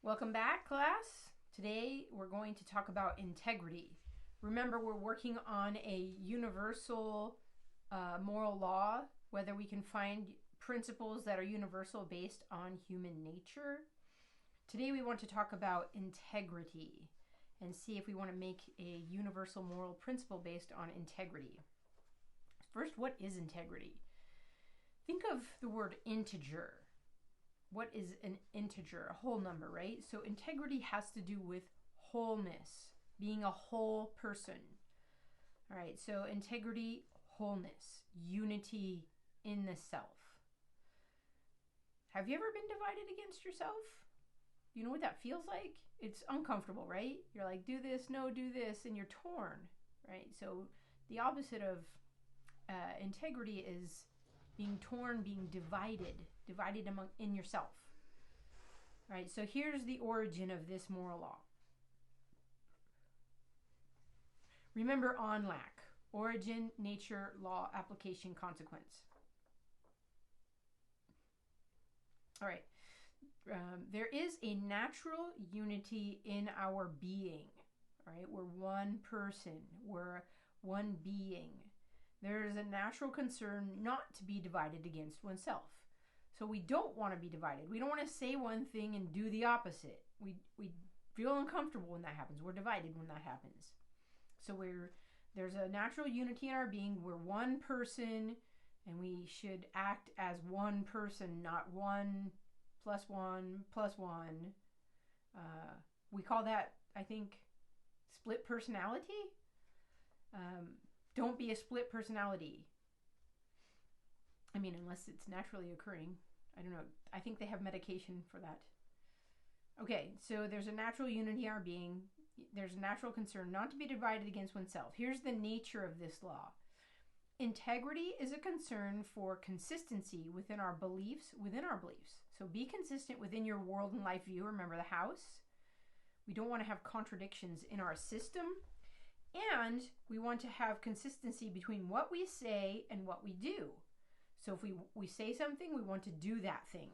Welcome back, class. Today we're going to talk about integrity. Remember, we're working on a universal moral law, whether we can find principles that are universal based on human nature. Today we want to talk about integrity and see if we want to make a universal moral principle based on integrity. First, what is integrity? Think of the word integer. What is an integer? A whole number, right? So integrity has to do with wholeness, being a whole person. All right, so integrity, wholeness, unity in the self. Have you ever been divided against yourself? You know what that feels like? It's uncomfortable, right? You're like, do this, no, do this, and you're torn, right? So the opposite of integrity is being torn, being divided in yourself. All right, so here's the origin of this moral law. Remember ONLAC, origin, nature, law, application, consequence. All right, there is a natural unity in our being. All right, we're one person, we're one being. There is a natural concern not to be divided against oneself. So we don't want to be divided. We don't want to say one thing and do the opposite. We feel uncomfortable when that happens. We're divided when that happens. So there's a natural unity in our being. We're one person, and we should act as one person, not one plus one plus one. We call that, I think, split personality. Don't be a split personality. I mean, unless it's naturally occurring. I don't know. I think they have medication for that. Okay, so there's a natural unity in our being. There's a natural concern not to be divided against oneself. Here's the nature of this law. Integrity is a concern for consistency within our beliefs. So be consistent within your world and life view. Remember the house. We don't want to have contradictions in our system. And we want to have consistency between what we say and what we do. So if we say something, we want to do that thing.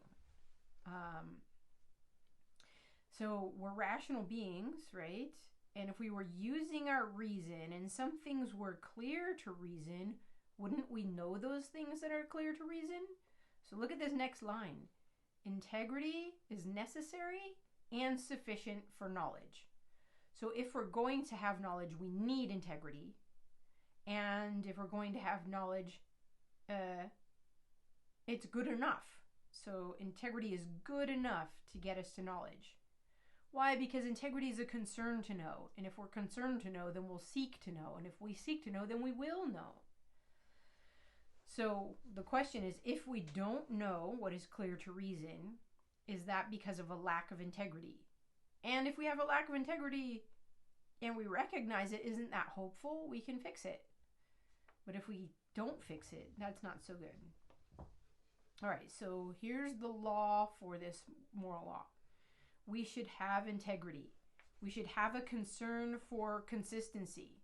So we're rational beings, right? And if we were using our reason and some things were clear to reason, wouldn't we know those things that are clear to reason? So look at this next line. Integrity is necessary and sufficient for knowledge. So if we're going to have knowledge, we need integrity. And if we're going to have knowledge, it's good enough. So integrity is good enough to get us to knowledge. Why? Because integrity is a concern to know. And if we're concerned to know, then we'll seek to know. And if we seek to know, then we will know. So the question is, if we don't know what is clear to reason, is that because of a lack of integrity? And if we have a lack of integrity and we recognize it, isn't that hopeful? We can fix it. But if we don't fix it, that's not so good. All right, so here's the law for this moral law. We should have integrity. We should have a concern for consistency.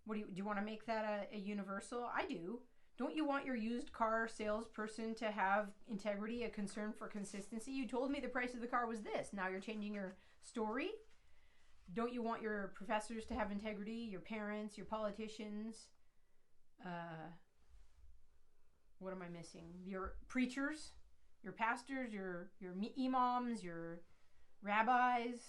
Do you want to make that a universal? I do. Don't you want your used car salesperson to have integrity, a concern for consistency? You told me the price of the car was this. Now you're changing your story. Don't you want your professors to have integrity, your parents, your politicians? What am I missing? Your preachers, your pastors, your imams, your rabbis,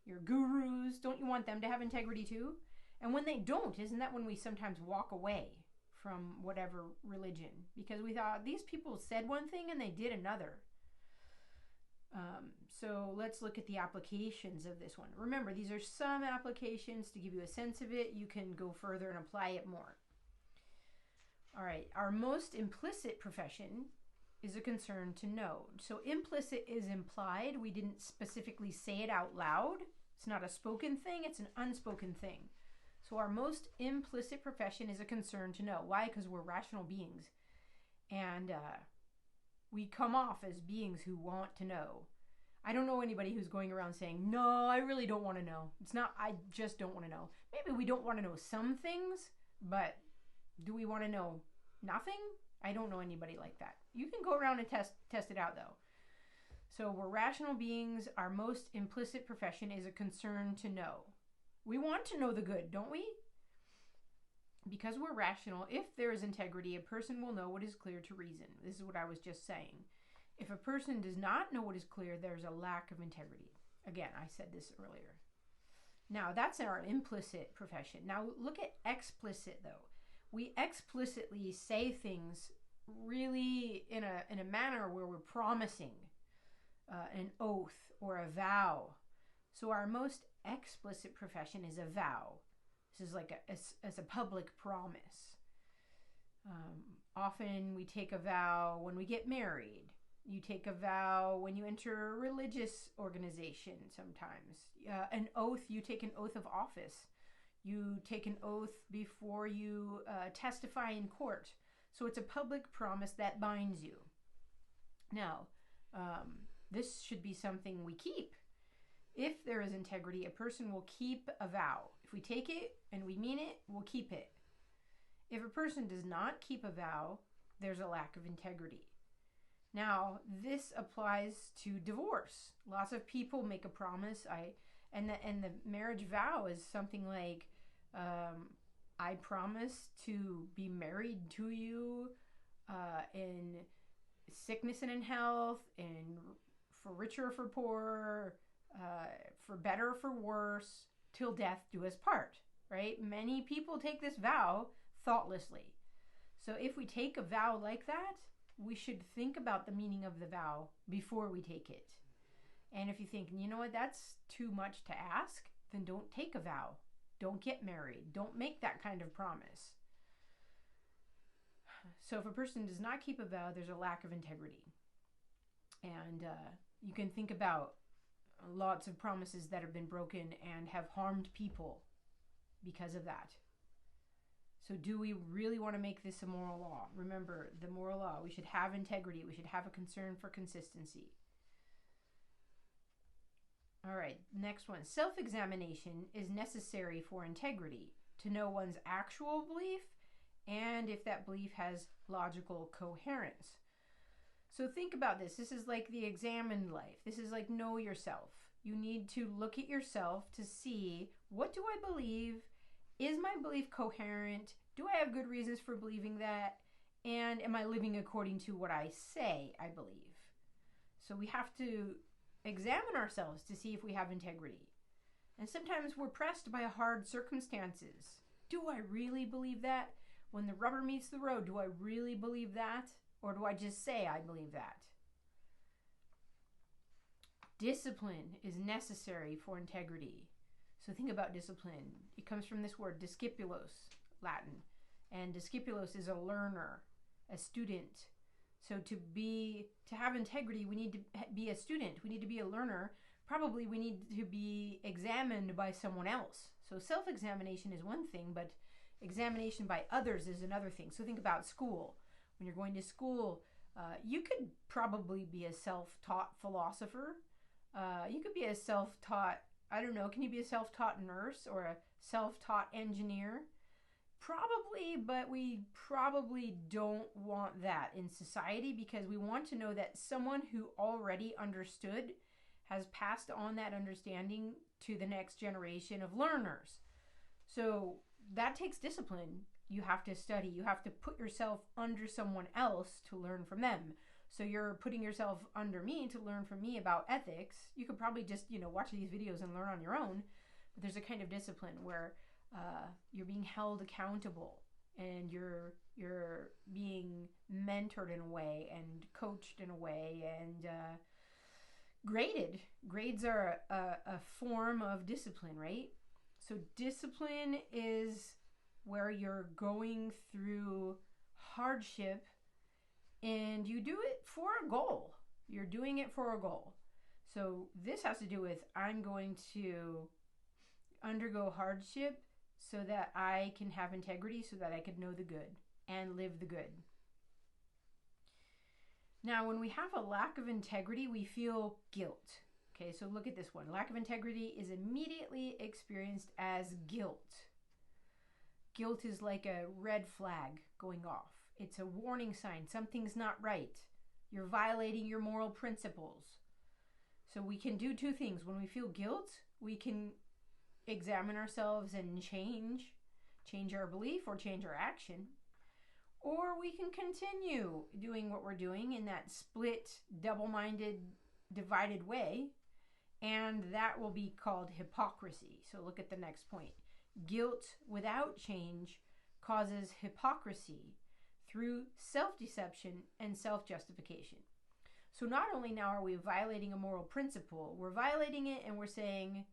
your gurus. Don't you want them to have integrity too? And when they don't, isn't that when we sometimes walk away from whatever religion? Because we thought these people said one thing and they did another. So let's look at the applications of this one. Remember, these are some applications to give you a sense of it. You can go further and apply it more. All right, our most implicit profession is a concern to know. So implicit is implied. We didn't specifically say it out loud. It's not a spoken thing, it's an unspoken thing. So our most implicit profession is a concern to know. Why? Because we're rational beings. And we come off as beings who want to know. I don't know anybody who's going around saying, no, I really don't want to know. It's not, I just don't want to know. Maybe we don't want to know some things, but do we want to know nothing? I don't know anybody like that. You can go around and test it out though. So we're rational beings. Our most implicit profession is a concern to know. We want to know the good, don't we? Because we're rational, if there is integrity, a person will know what is clear to reason. This is what I was just saying. If a person does not know what is clear, there's a lack of integrity. Again, I said this earlier. Now, that's our implicit profession. Now, look at explicit, though. We explicitly say things really in a manner where we're promising an oath or a vow. So our most explicit profession is a vow. This is like as a public promise. Often we take a vow when we get married. You take a vow when you enter a religious organization sometimes. An oath, you take an oath of office. You take an oath before you testify in court. So it's a public promise that binds you. Now, this should be something we keep. If there is integrity, a person will keep a vow. If we take it and we mean it, we'll keep it. If a person does not keep a vow, there's a lack of integrity. Now, this applies to divorce. Lots of people make a promise. And the marriage vow is something like, I promise to be married to you in sickness and in health, and for richer or for poorer, for better or for worse, till death do us part, right? Many people take this vow thoughtlessly. So if we take a vow like that, we should think about the meaning of the vow before we take it. And if you think, you know what, that's too much to ask, then don't take a vow. Don't get married. Don't make that kind of promise. So if a person does not keep a vow, there's a lack of integrity. And you can think about lots of promises that have been broken and have harmed people because of that. So do we really want to make this a moral law? Remember, the moral law, we should have integrity. We should have a concern for consistency. All right, next one. Self-examination is necessary for integrity, to know one's actual belief and if that belief has logical coherence. So think about this. This is like the examined life. This is like know yourself. You need to look at yourself to see, what do I believe? Is my belief coherent? Do I have good reasons for believing that? And am I living according to what I say I believe? So we have to examine ourselves to see if we have integrity. And sometimes we're pressed by hard circumstances. Do I really believe that? When the rubber meets the road, do I really believe that? Or do I just say I believe that? Discipline is necessary for integrity. So think about discipline. It comes from this word discipulos, Latin. And discipulos is a learner, a student. So to have integrity, we need to be a student. We need to be a learner. Probably we need to be examined by someone else. So self-examination is one thing, but examination by others is another thing. So think about school. When you're going to school, you could probably be a self-taught philosopher. You could be a self-taught, I don't know, can you be a self-taught nurse or a self-taught engineer? Probably, but we probably don't want that in society, because we want to know that someone who already understood has passed on that understanding to the next generation of learners. So that takes discipline. You have to study. You have to put yourself under someone else to learn from them. So you're putting yourself under me to learn from me about ethics. You could probably just, watch these videos and learn on your own. But there's a kind of discipline where you're being held accountable, and you're being mentored in a way and coached in a way and graded. Grades are a form of discipline, right? So discipline is where you're going through hardship and you do it for a goal. You're doing it for a goal. So this has to do with, I'm going to undergo hardship so that I can have integrity, so that I can know the good and live the good. Now, when we have a lack of integrity, we feel guilt. Okay, so look at this one. Lack of integrity is immediately experienced as guilt. Guilt is like a red flag going off. It's a warning sign. Something's not right. You're violating your moral principles. So we can do two things. When we feel guilt, we can examine ourselves and change our belief or change our action. Or we can continue doing what we're doing in that split, double-minded, divided way, and that will be called hypocrisy. So look at the next point. Guilt without change causes hypocrisy through self-deception and self-justification. So not only now are we violating a moral principle, we're violating it and we're saying,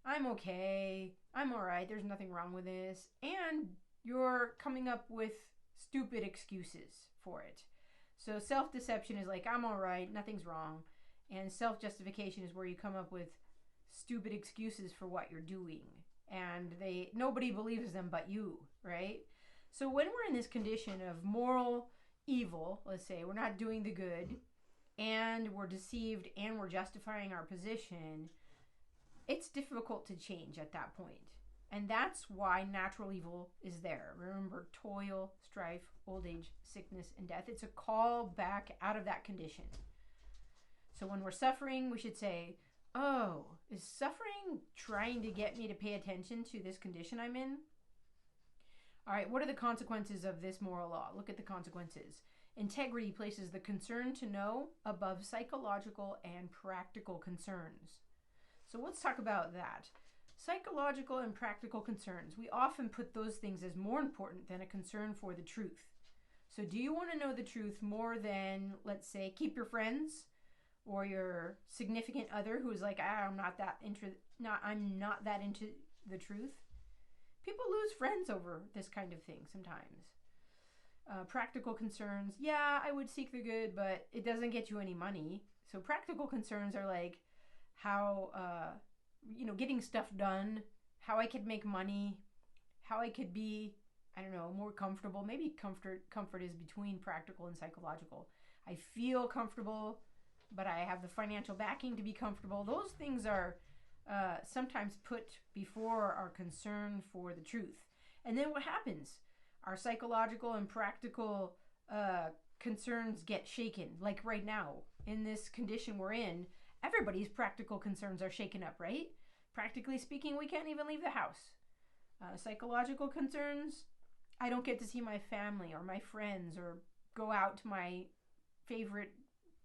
I'm okay, I'm all right, there's nothing wrong with this, and you're coming up with stupid excuses for it. So self-deception is like, I'm all right, nothing's wrong, and self-justification is where you come up with stupid excuses for what you're doing, and nobody believes them but you, right? So when we're in this condition of moral evil, let's say we're not doing the good, and we're deceived, and we're justifying our position, it's difficult to change at that point. And that's why natural evil is there. Remember, toil, strife, old age, sickness, and death. It's a call back out of that condition. So when we're suffering, we should say, oh, is suffering trying to get me to pay attention to this condition I'm in? All right, what are the consequences of this moral law? Look at the consequences. Integrity places the concern to know above psychological and practical concerns. So let's talk about that. Psychological and practical concerns. We often put those things as more important than a concern for the truth. So do you want to know the truth more than, let's say, keep your friends or your significant other who's like, I'm not that into the truth? People lose friends over this kind of thing sometimes. Practical concerns. Yeah, I would seek the good, but it doesn't get you any money. So practical concerns are like how, getting stuff done, how I could make money, how I could be, more comfortable. Maybe comfort is between practical and psychological. I feel comfortable, but I have the financial backing to be comfortable. Those things are sometimes put before our concern for the truth. And then what happens? Our psychological and practical concerns get shaken. Like right now, in this condition we're in, everybody's practical concerns are shaken up, right? Practically speaking, we can't even leave the house. Psychological concerns, I don't get to see my family or my friends or go out to my favorite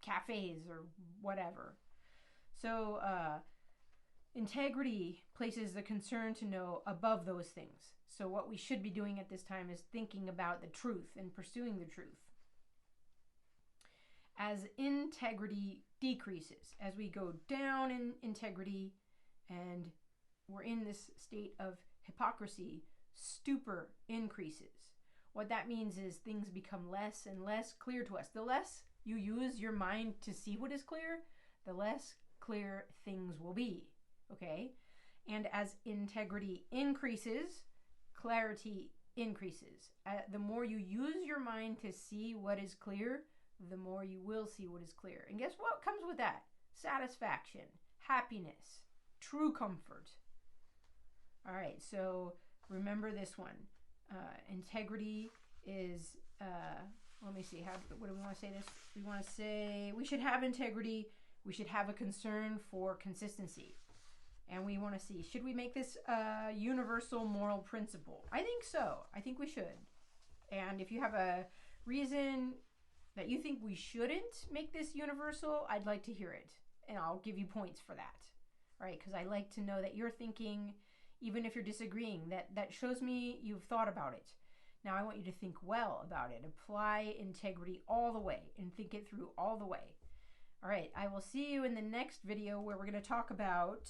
cafes or whatever. So integrity places the concern to know above those things. So what we should be doing at this time is thinking about the truth and pursuing the truth. As integrity decreases, as we go down in integrity and we're in this state of hypocrisy, stupor increases. What that means is things become less and less clear to us. The less you use your mind to see what is clear, the less clear things will be, okay? And as integrity increases, clarity increases. The more you use your mind to see what is clear, the more you will see what is clear. And guess what comes with that? Satisfaction, happiness, true comfort. All right, so remember this one. Integrity is, let me see, what do we want to say this? We want to say we should have integrity. We should have a concern for consistency. And we want to see, should we make this a universal moral principle? I think so. I think we should. And if you have a reason that you think we shouldn't make this universal, I'd like to hear it. And I'll give you points for that. All right, because I like to know that you're thinking, even if you're disagreeing, that shows me you've thought about it. Now I want you to think well about it. Apply integrity all the way and think it through all the way. All right, I will see you in the next video where we're going to talk about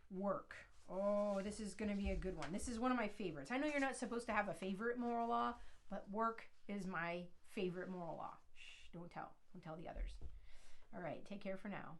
work. Oh, this is going to be a good one. This is one of my favorites. I know you're not supposed to have a favorite moral law, but work is my favorite moral law. Shh, don't tell the others. All right, take care for now.